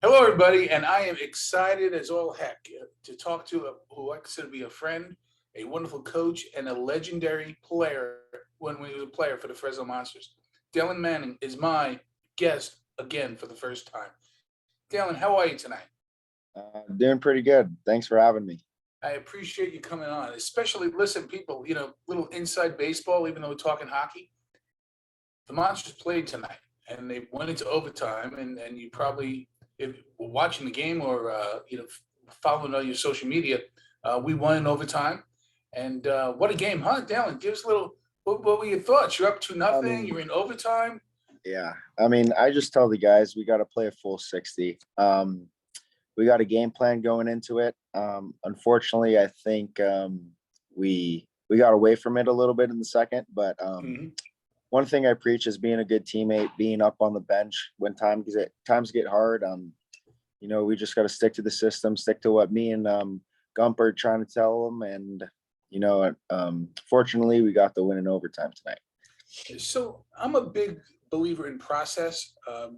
Hello, everybody, and I am excited as all heck to talk to who I consider to be a friend, a wonderful coach, and a legendary player when he was a player for the Fresno Monsters. Daylon Mannon is my guest again for the first time. Daylon, how are you tonight? Doing pretty good. Thanks for having me. I appreciate you coming on, especially, listen, people, little inside baseball, even though we're talking hockey. The Monsters played tonight, and they went into overtime, and you probably, if watching the game or following all your social media, we won in overtime. And what a game, huh, Dallin? Give us a little. What were your thoughts? You're up 2-0. You're in overtime. Yeah. I just tell the guys we got to play a full 60. We got a game plan going into it. Unfortunately, I think we got away from it a little bit in the second, but one thing I preach is being a good teammate, being up on the bench when times get hard. We just got to stick to the system, stick to what me and Gump are trying to tell them. And, fortunately, we got the win in overtime tonight. So I'm a big believer in process,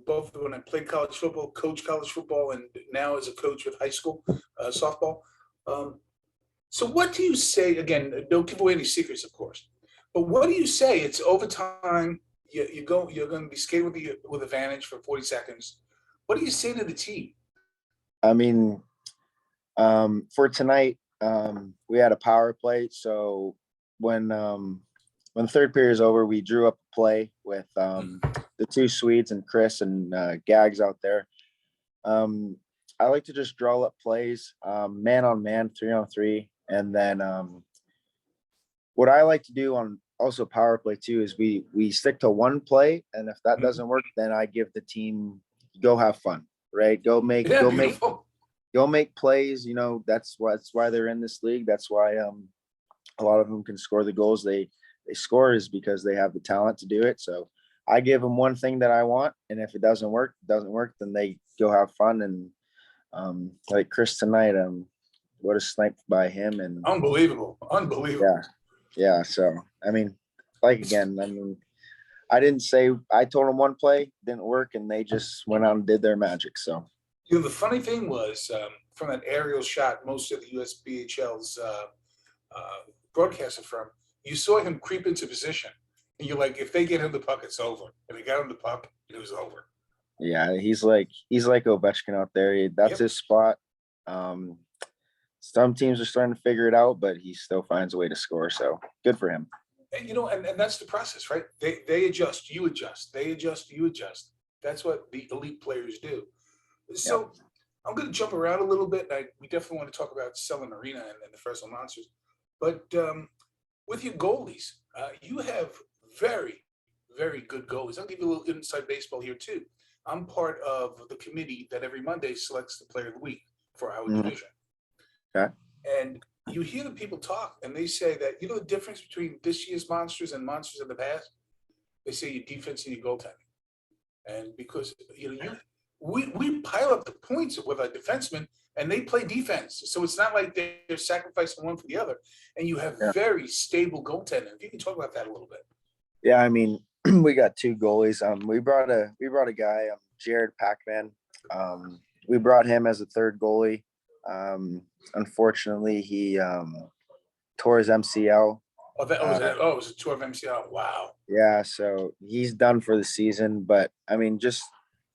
both when I played college football, coach college football, and now as a coach with high school softball. So what do you say, again, don't give away any secrets, of course, but what do you say? It's overtime. You're going to be skating with advantage for 40 seconds. What do you say to the team? For tonight, we had a power play. So when third period is over, we drew up a play with the two Swedes and Chris and Gags out there. I like to just draw up plays, man on man, 3-on-3. And then what I like to do on also power play too is we stick to one play, and if that doesn't work, then I give the team go have fun, right? Go make plays. That's why they're in this league. That's why a lot of them can score the goals they score is because they have the talent to do it. So I give them one thing that I want, and if it doesn't work, then they go have fun. And like Chris tonight, what a snipe by him, and unbelievable. Yeah. So I told them one play didn't work, and they just went out and did their magic. So the funny thing was, from that aerial shot, most of the USPHL's broadcaster from, you saw him creep into position, and you're like, if they get him the puck, it's over. And they got him the puck, it was over. Yeah, he's like Ovechkin out there. That's his spot. Some teams are starting to figure it out, but he still finds a way to score. So good for him. And and that's the process, right? They adjust, you adjust. They adjust, you adjust. That's what the elite players do. So I'm going to jump around a little bit. We definitely want to talk about Selland Arena and the Fresno Monsters. But with your goalies, you have very, very good goalies. I'll give you a little inside baseball here, too. I'm part of the committee that every Monday selects the player of the week for our division. Okay. And you hear the people talk, and they say that, the difference between this year's Monsters and Monsters of the past? They say your defense and your goaltending. And because, we pile up the points with our defensemen, and they play defense. So it's not like they're sacrificing one for the other. And you have very stable goaltending. If you can talk about that a little bit. Yeah, we got two goalies. We brought a guy, Jared Packman. We brought him as a third goalie. Unfortunately, he tore his MCL. It was a tour of MCL. Wow. Yeah, so he's done for the season. But just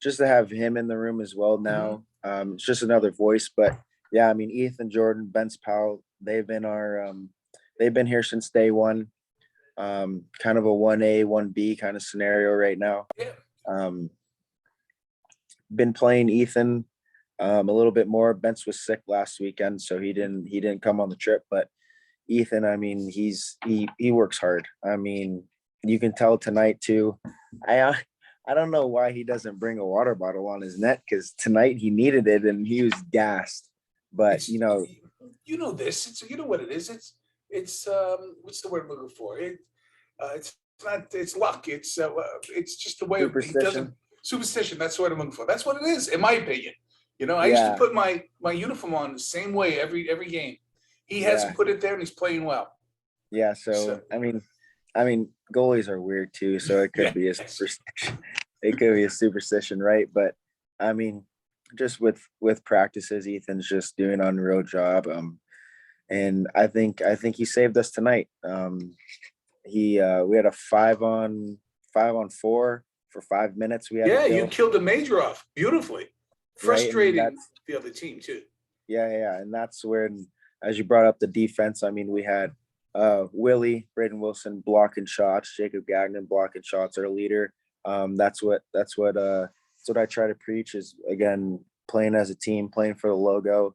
to have him in the room as well now, it's just another voice. But yeah, Ethan Jordan, Ben's Powell, they've been here since day one. Kind of a 1A, 1B kind of scenario right now. Yeah. Been playing Ethan a little bit more. Bence was sick last weekend, so he didn't come on the trip. But Ethan, he works hard. You can tell tonight too. I don't know why he doesn't bring a water bottle on his net, because tonight he needed it and he was gassed. But this. It's what it is. It's what's the word I'm looking for? It's luck. It's just the way he doesn't. Superstition. That's what I'm looking for. That's what it is, in my opinion. I used to put my uniform on the same way every game. He hasn't put it there, and he's playing well. Yeah. So goalies are weird too. So it could be a superstition. It could be a superstition, right? But just with practices, Ethan's just doing an unreal job. And I think he saved us tonight. He we had a 5-on-4 for 5 minutes. We had to Yeah, you kill, killed a major off beautifully. right, and Frustrating that's the other team too. yeah, and that's when, as you brought up the defense. I mean, we had Braden Wilson blocking shots, Jacob Gagnon blocking shots, our leader. That's what I try to preach is, again, playing as a team, playing for the logo,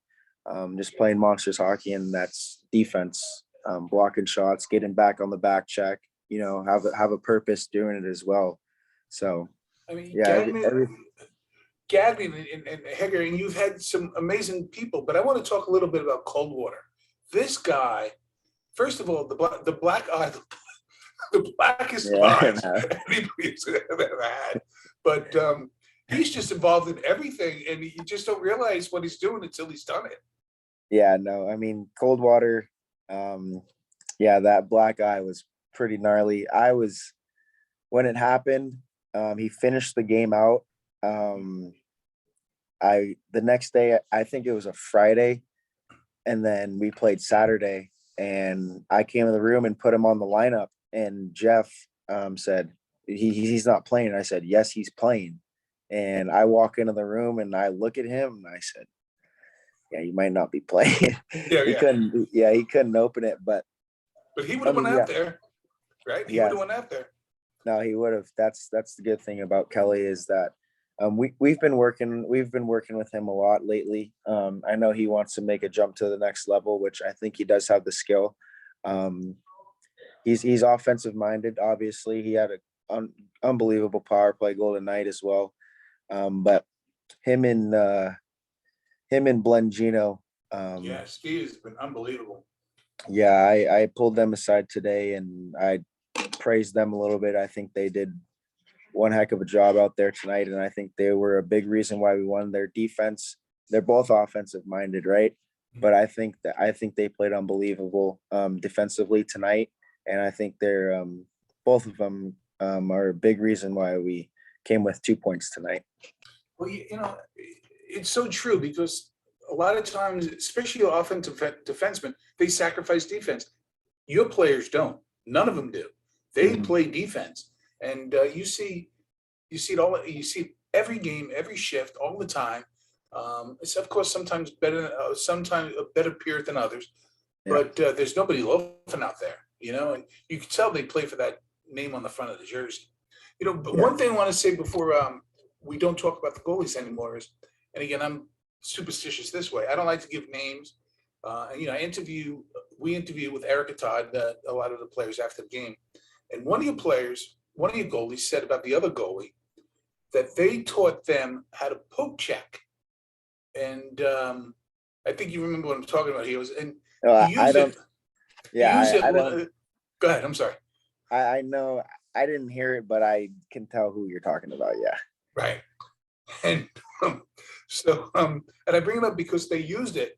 just playing Monsters hockey, and that's defense, blocking shots, getting back on the back check, have a purpose doing it as well. So I mean, yeah, Gagnon and Heger, and you've had some amazing people, but I want to talk a little bit about Coldwater. This guy, first of all, the black eye, the blackest eyes yeah, anybody's ever had. But he's just involved in everything, and you just don't realize what he's doing until he's done it. yeah, no, I mean, Coldwater, yeah, that black eye was pretty gnarly. When it happened, he finished the game out. The next day, I think it was a Friday, and then we played Saturday, and I came in the room and put him on the lineup, and Jeff said he's not playing. I said, yes, he's playing. And I walk into the room and I look at him and I said, yeah, you might not be playing. He couldn't open it, but he would I have went mean, out yeah, there, right? He would yeah, have went out there. no, he would have. That's the good thing about Kelly is that we've been working with him a lot lately. I know he wants to make a jump to the next level, which I think he does have the skill. Um, he's offensive minded. Obviously, he had an unbelievable power play goal tonight as well. But him and Blengino, Yes, he has been unbelievable. yeah, I pulled them aside today and I praised them a little bit. I think they did one heck of a job out there tonight, and I think they were a big reason why we won. Their defense, they're both offensive minded, right? But I think they played unbelievable defensively tonight, and I think they're both of them are a big reason why we came with 2 points tonight. Well, it's so true because a lot of times, especially offensive defensemen, they sacrifice defense. Your players don't. None of them do. They play defense, and you see it all. You see every game, every shift, all the time. It's of course sometimes better, sometimes a better peer than others, but there's nobody loafing out there, and you can tell they play for that name on the front of the jersey. But one thing I want to say before we don't talk about the goalies anymore is, and again, I'm superstitious this way. I don't like to give names. We interview with Erica Todd, a lot of the players after the game, and one of your goalies said about the other goalie that they taught them how to poke check, and I think you remember what I'm talking about. He used it. Yeah, I don't. Go ahead. I'm sorry. I know I didn't hear it, but I can tell who you're talking about. Yeah. Right. And and I bring it up because they used it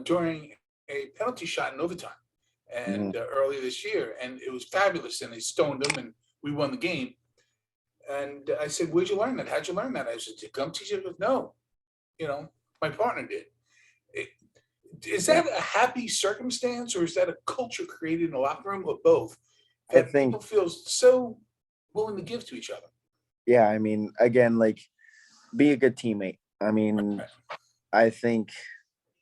during a penalty shot in overtime and earlier this year, and it was fabulous. And they stoned them, and we won the game. And I said, "Where'd you learn that? How'd you learn that?" I said, "Did Gum teach you?" No, my partner did. Is that a happy circumstance, or is that a culture created in the locker room, or both? That people feel so willing to give to each other. Yeah, I mean, again, like, be a good teammate. I mean, I think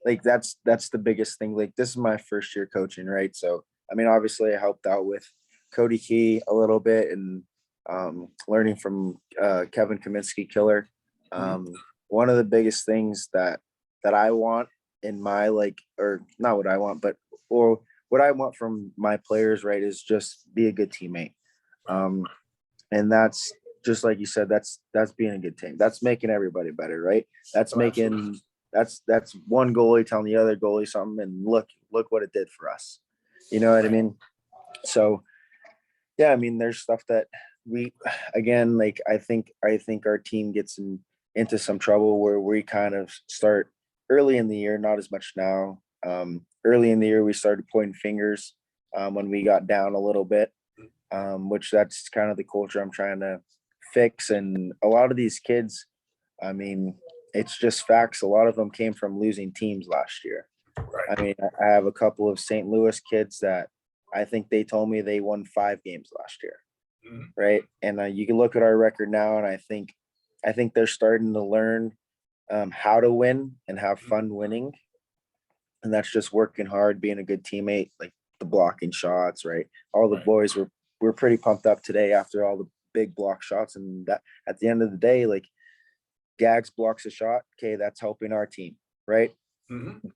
like that's the biggest thing. Like, this is my first year coaching, right? So I mean, obviously I helped out with Cody Key a little bit and learning from Kevin Kaminsky Killer. One of the biggest things that I want in my, or not what I want, but or what I want from my players, right, is just be a good teammate. And that's just like you said, that's being a good team. That's making everybody better, right? That's making that's one goalie telling the other goalie something, and look what it did for us. You know what I mean? So yeah, I mean, there's stuff that we, again, like, I think our team gets into some trouble where we kind of start early in the year, not as much now. Early in the year, we started pointing fingers when we got down a little bit, which that's kind of the culture I'm trying to fix. And a lot of these kids, I mean, it's just facts. A lot of them came from losing teams last year. Right. I mean, I have a couple of St. Louis kids that I think they told me they won 5 games last year, Mhm. right? And you can look at our record now, and I think they're starting to learn how to win and have fun winning, and that's just working hard, being a good teammate, like the blocking shots, right? All the Right. boys were pretty pumped up today after all the big block shots, and that at the end of the day, like Gags blocks a shot, okay, that's helping our team, right? Mhm.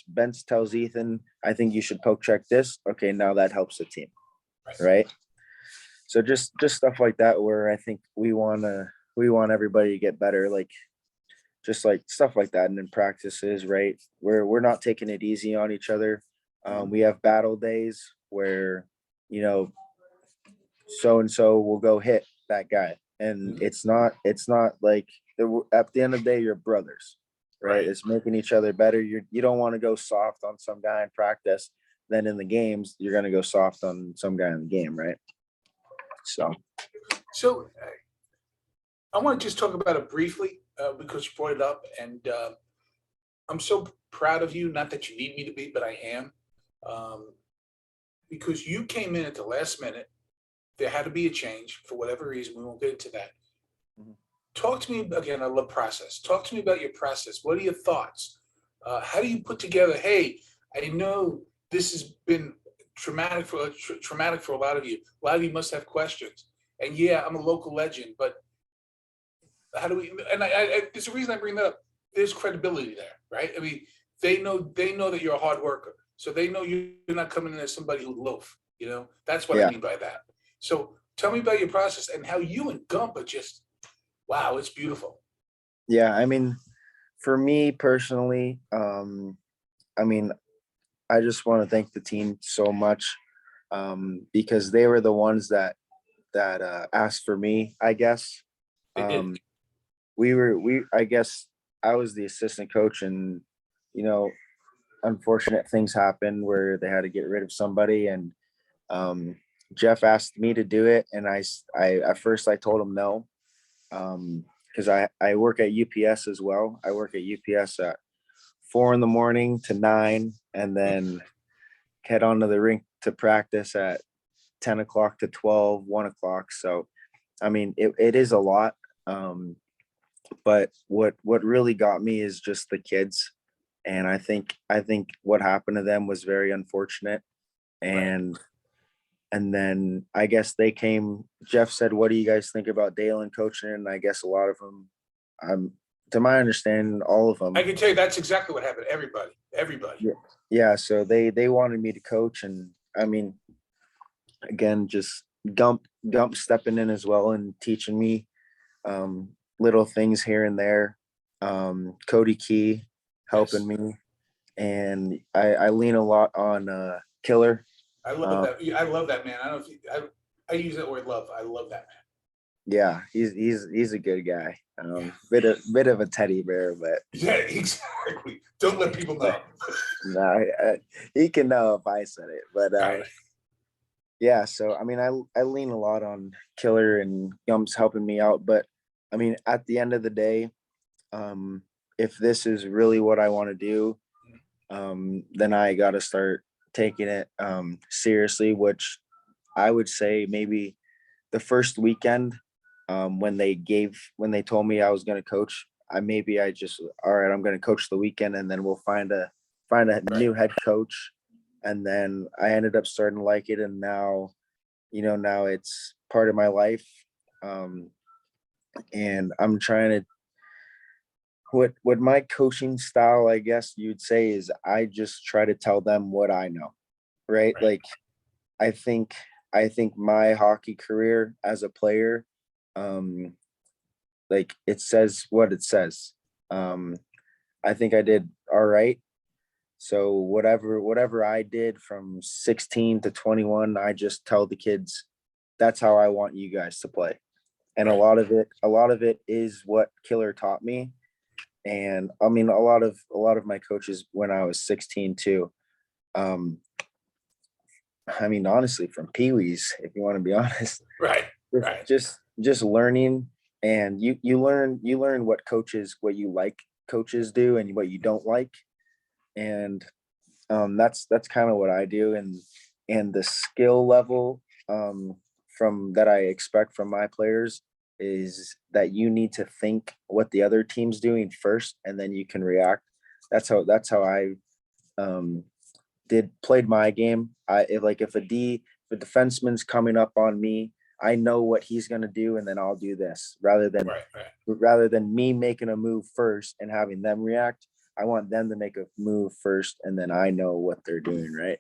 Benz tells Ethan, I think you should poke check this. Okay, now that helps the team, Right. right? So just stuff like that where I think we want everybody to get better, like just like stuff like that. And in practices, right? We're not taking it easy on each other. We have battle days where, you know, so and so will go hit that guy. And Mhm. it's not like at the end of the day, you're brothers, right? Right. It's making each other better. You don't want to go soft on some guy in practice. Then in the games, you're gonna go soft on some guy in the game, right? So So I want to just talk about it briefly because you brought it up, and I'm so proud of you. Not that you need me to be, but I am, um, because you came in at the last minute. There had to be a change for whatever reason. We won't get into that. Mhm. Talk to me again. I love process. Talk to me about your process. What are your thoughts? How do you put together? Hey, I know this has been traumatic for a lot of you. A lot of you must have questions. And yeah, I'm a local legend, but how do we? And there's a reason I bring that up. There's credibility there, right? I mean, they know that you're a hard worker, so they know you're not coming in as somebody who loaf. That's what I yeah, mean by that. So tell me about your process and how you and Gump are just wow, it's beautiful. yeah. I mean, for me personally, I mean, I just want to thank the team so much because they were the ones that asked for me, I guess. They did. Um, we I guess I was the assistant coach, and you know, unfortunate things happened where they had to get rid of somebody, and um, Jeff asked me to do it, and I at first I told him no, because I work at UPS as well. I work at UPS at 4 in the morning to 9, and then head on to the rink to practice at 10 o'clock to 12, 1 o'clock. So, I mean, it is a lot. But what really got me is just the kids. And I think what happened to them was very unfortunate. Right. And then I guess they came, Jeff said, what do you guys think about Daylon coaching? And I guess a lot of them, to my understanding, all of I them. can tell you that's exactly what happened. Everybody. Yeah. Yeah. So they wanted me to coach. And I mean, again, just Gump stepping in as well and teaching me um, little things here and there. Cody Key helping Yes. me, and I lean a lot on Killer. I love Um, that. I love that man. I don't know if I use that word love. I love that man. yeah, he's a good guy. Bit of a teddy bear, but Yeah, exactly. Don't let people but know. no, he can know if I said it. But Right. yeah, so I mean, I lean a lot on Killer, and Gump's helping me out. But I mean, at the end of the day, um, if this is really what I want to do, then I got to start taking it seriously, which I would say maybe the first weekend when they told me I was going to coach, I just, all right, I'm going to coach the weekend, and then we'll find a Right. new head coach. And then I ended up starting to like it, and now, now it's part of my life. Um, and I'm trying to what my coaching style, I guess you'd say, is I just try to tell them what I know, right? Right. Like I think I think my hockey career as a player, um, like it says what it says. Um, I think I did all right. So whatever I did from 16 to 21, I just tell the kids that's how I want you guys to play. And Right. a lot of it is what Killer taught me. And I mean a lot of my coaches when I was 16 too. Um, I mean, honestly, from Pee Wee's, if you want to be honest, Right. just Right. just just learning and you learn what you like coaches do and what you don't like. And that's kind of what I do. And the skill level from that I expect from my players is that you need to think what the other team's doing first, and then you can react. That's how I um, played my game. If a defenseman's coming up on me, I know what he's gonna do, and then I'll do this Right, right. rather than me making a move first and having them react. I want them to make a move first, and then I know what they're doing, right?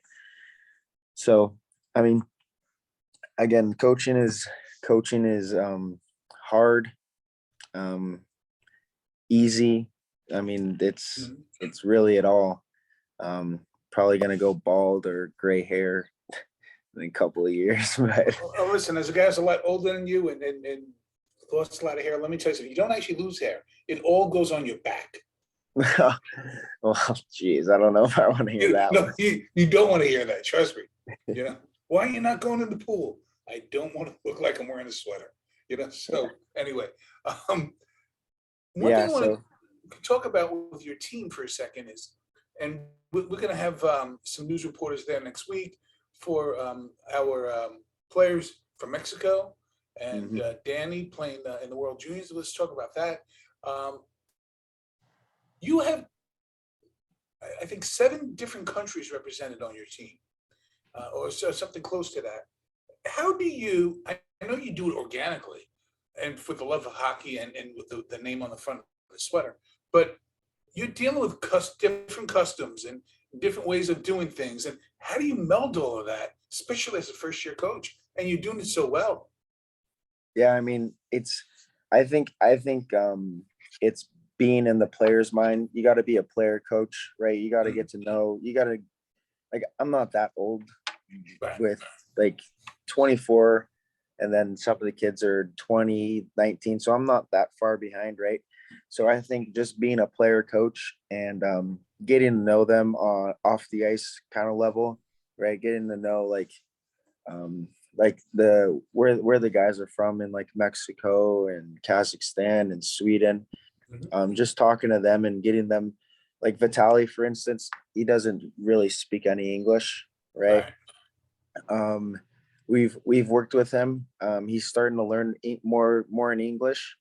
So, I mean, again, coaching is hard, um, easy. I mean, Mhm. it's really at all. Probably gonna go bald or gray hair in a couple of years, but Listen, as a guy who's a lot older than you and lost a lot of hair, let me tell you something. You don't actually lose hair. It all goes on your back. well, geez, I don't know if I want to hear that No, one. you don't want to hear that. Trust me. You know, why are you not going in the pool? I don't want to look like I'm wearing a sweater. You know. So anyway, um, one thing Yeah, I want so to talk about with your team for a second is, and we're going to have some news reporters there next week for our players from Mexico and mhm. Danny playing in the World Juniors. Let's talk about that. Um, you have, I think, 7 different countries represented on your team, or so, something close to that. How do you? I know you do it organically, and for the love of hockey, and with the name on the front of the sweater, but you're dealing with different customs and different ways of doing things. And how do you meld all of that, especially as a first year coach? And you're doing it so well. Yeah, I mean, I think it's being in the player's mind. You got to be a player coach, right? You got to Mhm. get to know. You got to like. I'm not that old, Right. with like 24, and then some of the kids are 20, 19. So I'm not that far behind, right? So I think just being a player coach and getting to know them on off the ice kind of level, right? Getting to know um the where the guys are from in like Mexico and Kazakhstan and Sweden. Mhm. Just talking to them and getting them, like Vitali, for instance, he doesn't really speak any English, right? Right. Um, we've worked with him. He's starting to learn more in English,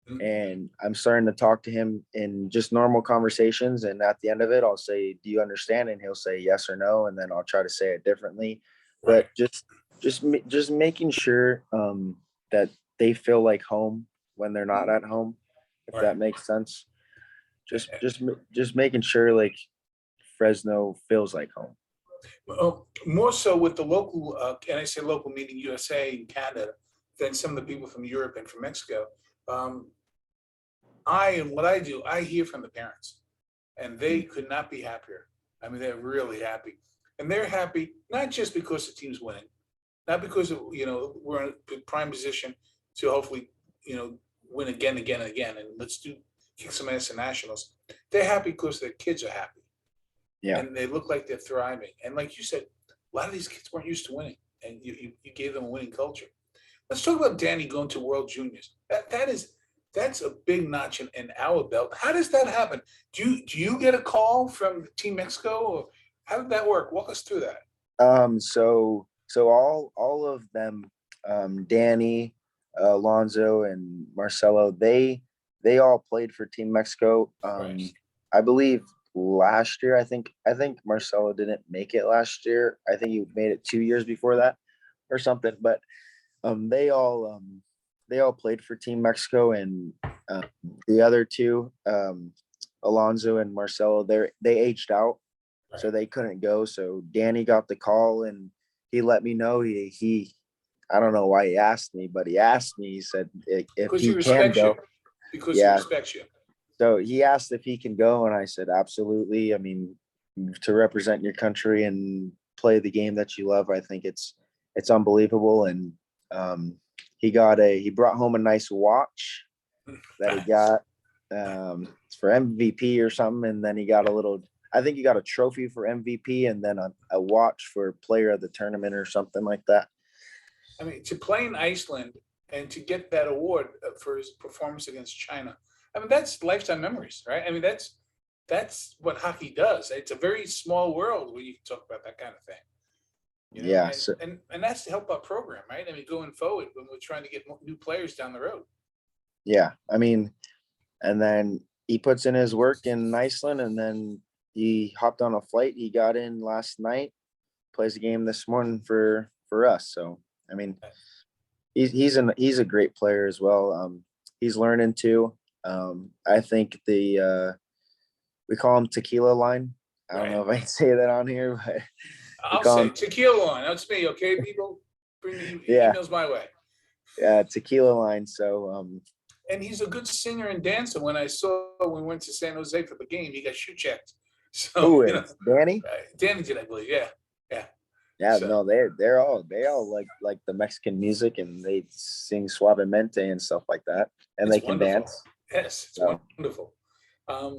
Mhm. and I'm starting to talk to him in just normal conversations. And at the end of it, I'll say, "Do you understand?" And he'll say yes or no, and then I'll try to say it differently. Right. But just making sure that they feel like home when they're not Mhm. at home, if Right. that makes sense. Just making sure like Fresno feels like home. More so with the local, and I say local meaning USA and Canada, than some of the people from Europe and from Mexico. Um, and what I do, I hear from the parents, and they could not be happier. I mean, they're really happy, and they're happy not just because the team's winning, not because of, we're in a prime position to hopefully win again, again, and again, and let's do kick some ass in nationals. They're happy because their kids are happy Yeah. and they look like they're thriving. And like you said, a lot of these kids weren't used to winning, and you gave them a winning culture. Let's talk about Danny going to World Juniors. That's a big notch in our belt. How does that happen? Do you get a call from Team Mexico, or how did that work? Walk us through that. So all of them, Danny, Alonzo, and Marcelo, they all played for Team Mexico. Right. I believe last year. I think Marcelo didn't make it last year. I think he made it 2 years before that or something. But they all played for Team Mexico, and um, the other two, Alonzo and Marcelo, they aged out, so Right. they couldn't go. So Danny got the call, and he let me know. He I don't know why he asked me, but he asked me. He said if Because he he can respects you. go. Because he Yeah. respects you. So he asked if he can go, and I said absolutely. I mean, to represent your country and play the game that you love, I think it's unbelievable. And um, he brought home a nice watch that he got for MVP or something, and then he got a little. I think he got a trophy for MVP, and then a watch for player of the tournament or something like that. I mean, to play in Iceland and to get that award for his performance against China. I mean, that's lifetime memories, right? I mean, that's what hockey does. It's a very small world where you can talk about that kind of thing. You know, Yeah. and, So and that's to help our program, right? I mean, going forward when we're trying to get new players down the road. yeah, I mean, and then he puts in his work in Iceland, and then he hopped on a flight. He got in last night, plays a game this morning for us. So I mean, he's a great player as well. He's learning too. I think we call him Tequila Line. I don't know if I can say that on here, but we I'll call say him, tequila line. That's me, okay, people? Bring the yeah, emails my way. Tequila Line. So And he's a good singer and dancer. When we went to San Jose for the game, he got shoe checked. So, who is Danny? Danny did, I believe. Yeah. Yeah. Yeah, So no, they all like the Mexican music, and they sing suavemente and stuff like that, and they it's can wonderful. dance. Yes, it's So wonderful.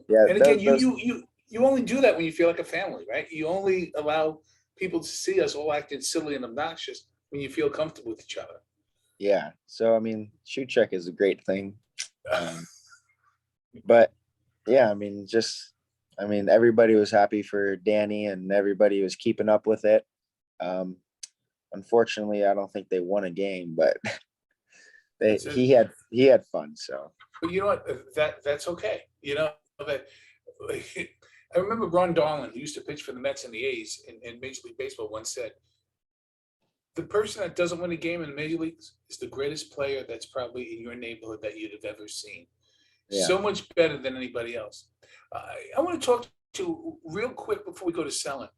yeah, And again, you only do that when you feel like a family, right? You only allow people to see us all acting silly and obnoxious when you feel comfortable with each other. yeah. So I mean, shoe check is a great thing. Um, but yeah, I mean, everybody was happy for Danny, and everybody was keeping up with it. Um, Unfortunately, I don't think they won a game, but That's it. he had fun. So But you know what? That's okay. You know that. I remember Ron Darling, who used to pitch for the Mets and the A's in Major League Baseball, once said, "The person that doesn't win a game in the major leagues is the greatest player that's probably in your neighborhood that you'd have ever seen. yeah, So much better than anybody else." I want to talk to real quick before we go to Selland,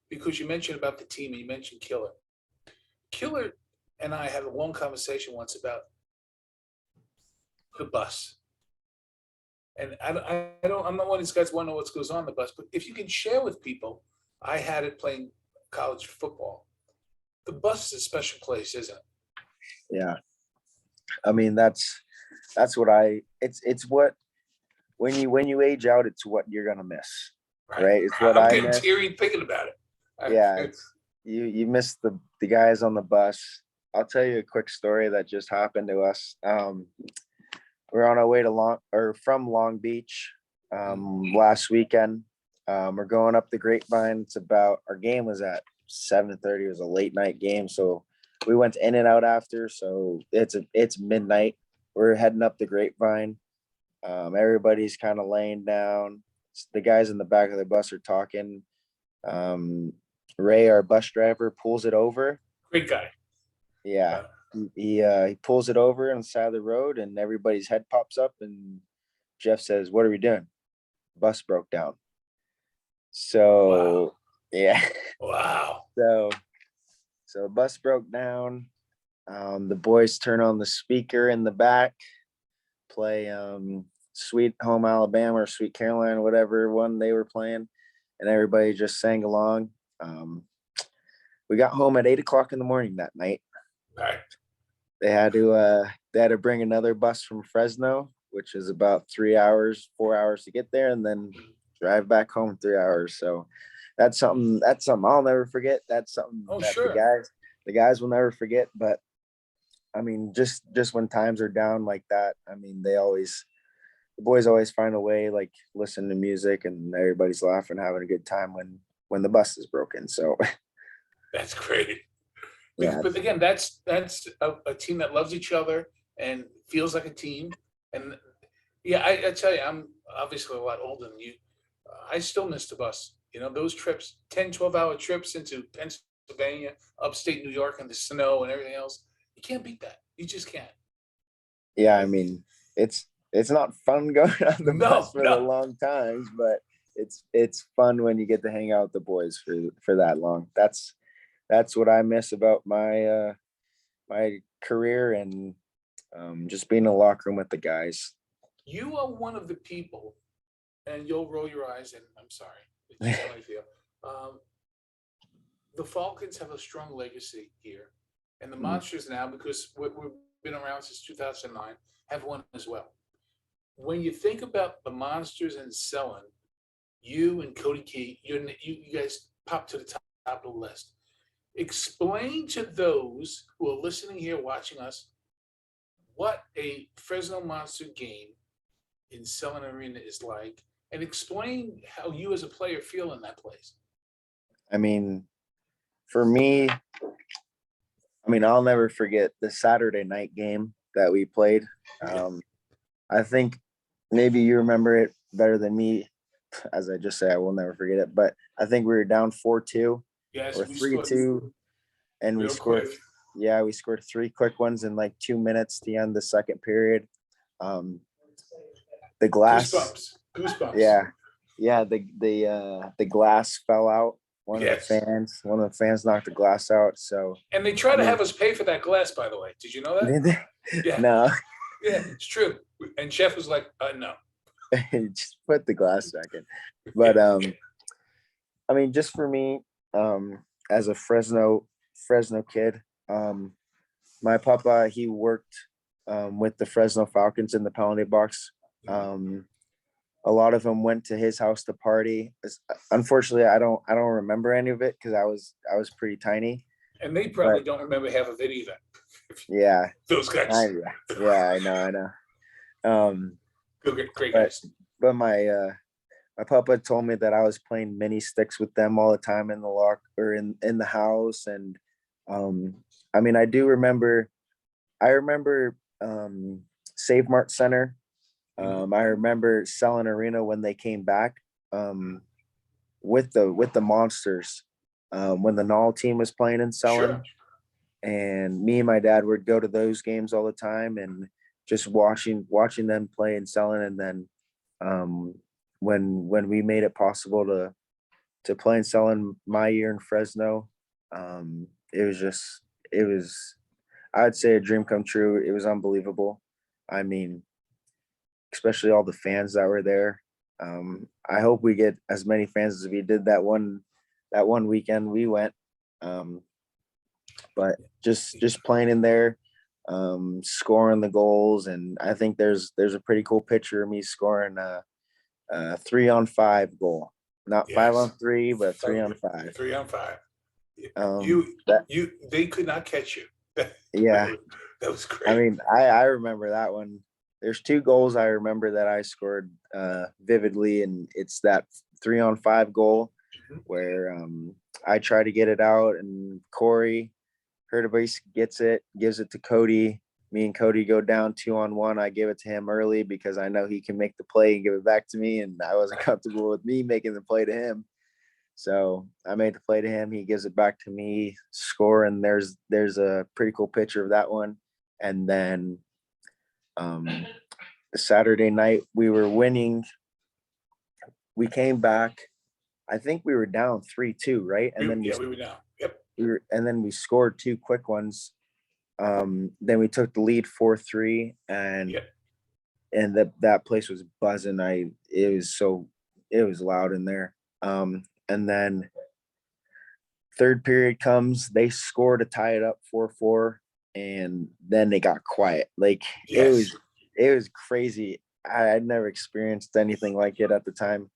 because you mentioned about the team and you mentioned Killer. Killer and I had a long conversation once about the bus. And I'm not one of these guys who want to know what goes on the bus, but if you can share with people, I had it playing college football. The bus is a special place, isn't it? yeah. I mean, that's what it's what when you age out, it's what you're gonna miss, Right. right? It's what I'm I getting miss. teary thinking about it. Yeah, it's you miss the guys on the bus. I'll tell you a quick story that just happened to us. We're on our way to from Long Beach last weekend. We're going up the Grapevine. Our game was at 7:30. It was a late night game, so we went in and out after. So it's midnight. We're heading up the Grapevine. Everybody's kind of laying down. The guys in the back of the bus are talking. Ray, our bus driver, pulls it over. Great guy. Yeah. He pulls it over on the side of the road, and everybody's head pops up, and Jeff says, "What are we doing?" Bus broke down. So Wow. yeah. Wow. So the bus broke down. The boys turn on the speaker in the back, play Sweet Home Alabama or Sweet Carolina, whatever one they were playing, and everybody just sang along. We got home at 8 o'clock in the morning that night. Right. They had to bring another bus from Fresno, which is about 3 hours, 4 hours to get there, and then drive back home 3 hours. So that's something I'll never forget. That's something that Sure. the guys will never forget. But I mean, just when times are down like that, I mean, the boys always find a way, like listen to music, and everybody's laughing, having a good time when the bus is broken. So that's great. yeah, But again, that's a team that loves each other and feels like a team. And yeah, I tell you, I'm obviously a lot older than you. I still miss the bus. You know, those trips, 10, 12-hour trips into Pennsylvania, upstate New York, and the snow and everything else. You can't beat that. You just can't. yeah. I mean, it's not fun going on the bus for the No. long times, but it's fun when you get to hang out with the boys for that long. That's what I miss about my my career, and just being in the locker room with the guys. You are one of the people, and you'll roll your eyes, and I'm sorry. It's just how I feel. The Falcons have a strong legacy here, and the Monsters now, because we've been around since 2009, have one as well. When you think about the Monsters and Selland, you and Cody Key, you guys pop to the top of the list. Explain to those who are listening here, watching us, what a Fresno Monster game in Selland Arena is like, and explain how you as a player feel in that place. I mean, for me, I'll never forget the Saturday night game that we played. I think maybe you remember it better than me. As I just said, I will never forget it. But I think we were down 4-2 Yes, or we 3-2, and we real scored. quick. Yeah, we scored 3 quick ones in like 2 minutes to end the second period. The glass. Goosebumps. Yeah. The glass fell out. One of the fans knocked the glass out. So. And they try to have us pay for that glass, by the way. Did you know that? Yeah. No. Yeah, it's true. And Chef was like, no. Just put the glass back in. But just for me, as a Fresno kid, my papa, he worked with the Fresno Falcons in the penalty box. A lot of them went to his house to party. Unfortunately, I don't remember any of it because I was pretty tiny. And they probably don't remember half of it either. Yeah. Those guys. I know. Great guys. But my papa told me that I was playing mini sticks with them all the time in the locker or in the house. And I do remember Save Mart Center. I remember Selland Arena when they came back with the Monsters when the Null team was playing in Selland. Sure. And me and my dad would go to those games all the time and just watching them play in Selland. And then when we made it possible to play in Selland my year in Fresno, it was I'd say a dream come true. It was unbelievable. Especially all the fans that were there. I hope we get as many fans as we did that one weekend we went. But just playing in there, scoring the goals, and I think there's a pretty cool picture of me scoring a 3-on-5 goal, not 5-on-3, but 3-on-5. 3-on-5. They could not catch you. Yeah, that was great. I remember that one. There's 2 goals I remember that I scored vividly, and it's that 3-on-5 goal where I try to get it out, and Corey Hurtubise gets it, gives it to Cody. Me and Cody go down 2-on-1. I give it to him early because I know he can make the play and give it back to me, and I wasn't comfortable with me making the play to him. So I made the play to him. He gives it back to me, score, and there's a pretty cool picture of that one. And then Saturday night we were winning. We came back. I think we were down 3-2, right? And then we were down. Yep. And then we scored 2 quick ones. Then we took the lead 4-3, and that place was buzzing. It was loud in there. And then third period comes, they score to tie it up 4-4, and then they got quiet. It was crazy. I'd never experienced anything like it at the time.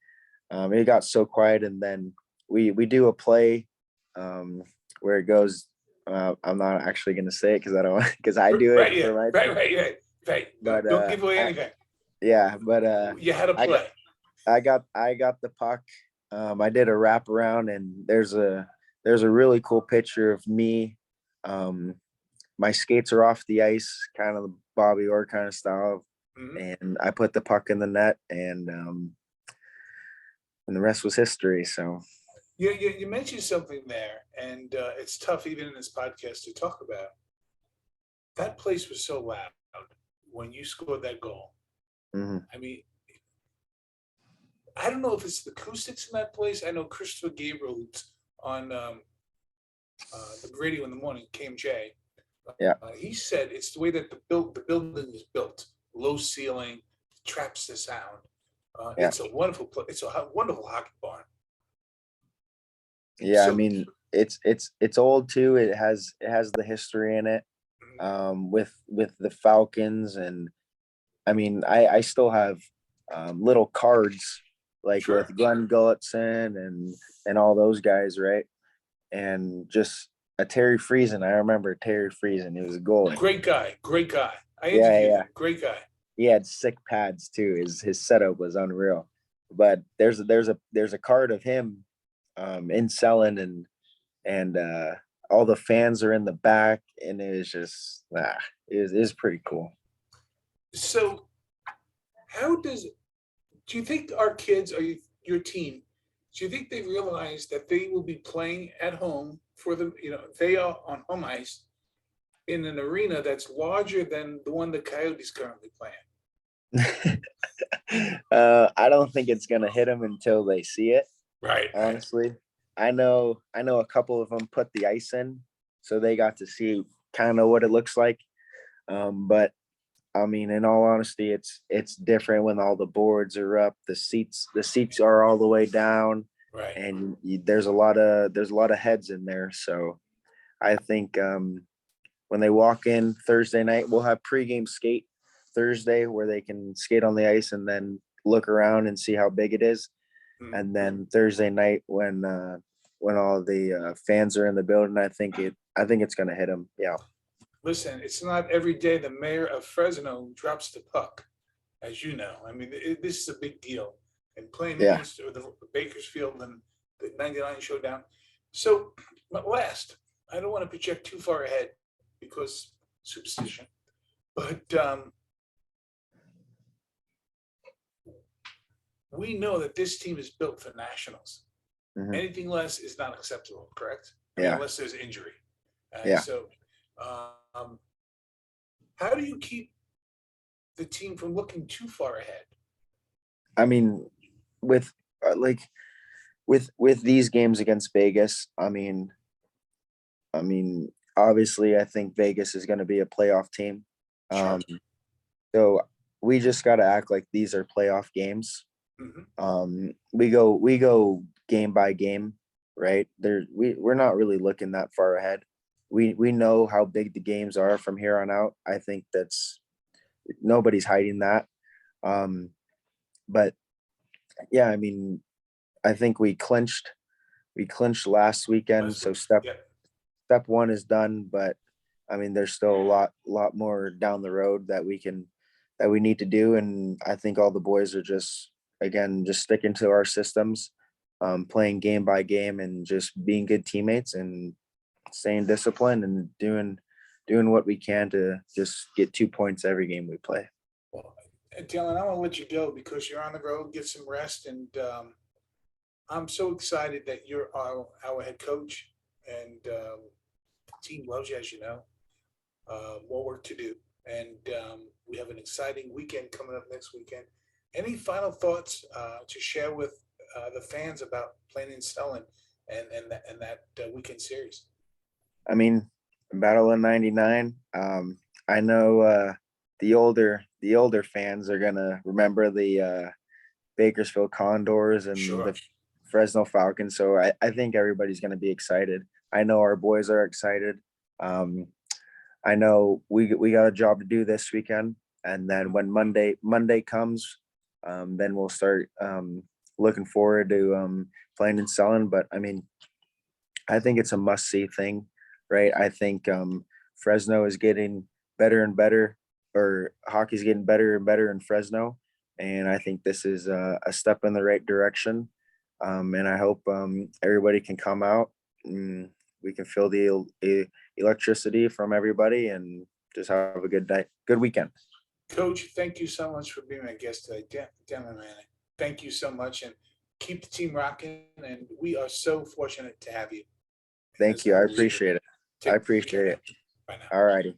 It got so quiet, and then we do a play where it goes. I'm not actually going to say it because I do it. Right. But don't give away anything. But you had a play. I got the puck. I did a wraparound, and there's a really cool picture of me. My skates are off the ice, kind of the Bobby Orr kind of style, and I put the puck in the net, and the rest was history. So. You mentioned something there, and it's tough even in this podcast to talk about. That place was so loud when you scored that goal. Mm-hmm. I don't know if it's the acoustics in that place. I know Christopher Gabriel on the radio in the morning, KMJ. He said it's the way that the building is built, low ceiling, traps the sound. It's a wonderful place. It's a wonderful hockey barn. Yeah, it's old too. It has the history in it, with the Falcons, and I still have little cards with Glenn Gulletson and all those guys, right? And just a Terry Friesen. I remember Terry Friesen. He was a goalie. Great guy. I Yeah, interviewed yeah. him. Great guy. He had sick pads too. His setup was unreal. But there's a card of him in Selland, and all the fans are in the back, and it was just it is pretty cool. So, how does do you think our kids or your team? Do you think they realize that they will be playing at home for the they are on home ice in an arena that's larger than the one the Coyotes currently playing? I don't think it's gonna hit them until they see it. Right, right. Honestly, I know a couple of them put the ice in, so they got to see kind of what it looks like. But I mean, in all honesty, it's different when all the boards are up, the seats are all the way down, Right. and there's a lot of heads in there. So I think when they walk in Thursday night, we'll have pregame skate Thursday where they can skate on the ice and then look around and see how big it is. Mm. And then Thursday night when all the fans are in the building, I think it's gonna hit them. Yeah, Listen, it's not every day the mayor of Fresno drops the puck, as you know. I mean, this is a big deal. And playing yeah. against the Bakersfield and the '99 showdown. So, but last, I don't want to project too far ahead because superstition, but we know that this team is built for nationals. Mhm. Anything less is not acceptable, correct? I mean, Yeah. unless there's injury. Yeah. So, how do you keep the team from looking too far ahead? I mean, with like with these games against Vegas, I mean, obviously, I think Vegas is going to be a playoff team. Sure. Um, so we just got to act like these are playoff games. Mhm. We go game by game, right? We're not really looking that far ahead. We know how big the games are from here on out. I think that's nobody's hiding that. Um, but yeah, I mean, I think we clinched last weekend, Last so week. step Yeah. step one is done, but I mean, there's still a lot more down the road that we need to do, and I think all the boys are just sticking to our systems, playing game by game, and just being good teammates and staying disciplined and doing what we can to just get 2 points every game we play. Well, Dylan, I want to let you go because you're on the road, get some rest, and I'm so excited that you're our head coach, and the team loves you, as you know. More work to do, and we have an exciting weekend coming up next weekend. Any final thoughts to share with the fans about playing in Selland and that weekend series? I mean, Battle of '99. I know the older fans are gonna remember the Bakersfield Condors and Sure. the Fresno Falcons. So I think everybody's gonna be excited. I know our boys are excited. Um, I know we got a job to do this weekend, and then when Monday comes, then we'll start looking forward to playing and selling. But I mean, I think it's a must see thing, right? I think Fresno is getting better and better, or hockey's getting better and better in Fresno, and I think this is a step in the right direction. And I hope everybody can come out and we can feel the electricity from everybody and just have a good day, good weekend. Coach, thank you so much for being my guest today. Daylon Mannon, thank you so much, and keep the team rocking. And we are so fortunate to have you Thank as you. I our leader. appreciate it. I Take care appreciate now. it. Bye now. All righty.